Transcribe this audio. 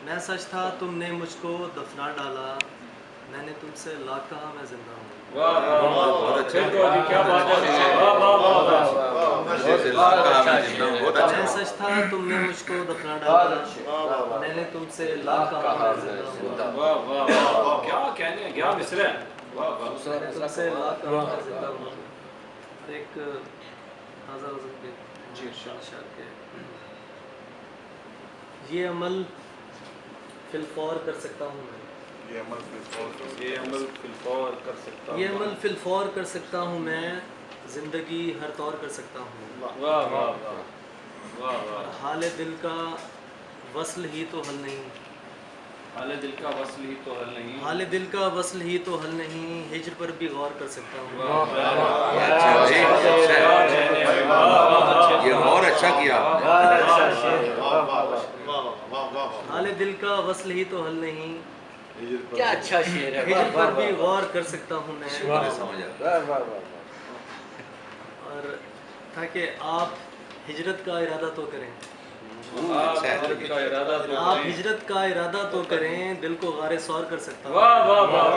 میں سچ تھا تم نے مجھ کو دفنا ڈالا، میں نے تم سے لاکھ کہا میں زندہ ہوں۔ کیا بات ہے، میں سچ تھا تم نے مجھ کو دفنا ڈالا، میں نے تم سے لاکھ کہا میں زندہ ہوں۔ کیا کہنے کیا مصرع ہے، میں نے تم سے لاکھ کہا میں زندہ ہوں۔ اور ایک تازہ وزن پہ شاعر کے یہ عمل فی الفور کر سکتا ہوں میں، یہ عمل فی الفور کر سکتا ہوں، یہ عمل فی الفور کر سکتا ہوں میں، زندگی ہر طور کر سکتا ہوں۔ واہ واہ واہ واہ واہ، حال دل کا وصل ہی تو حل نہیں، حال دل کا وصل ہی تو حل نہیں، حال دل کا وصل ہی تو حل نہیں، ہجر پر بھی غور کر سکتا ہوں۔ یہ اور اچھا کیا، حال دل کا وصل ہی تو حل نہیں، کیا اچھا شعر ہے، ہجر پر بھی غور کر سکتا ہوں میں۔ اور تھا کہ آپ ہجرت کا ارادہ تو کریں، آپ ہجرت کا ارادہ تو کریں، دل کو غار سور کر سکتا ہوں۔ واہ واہ واہ،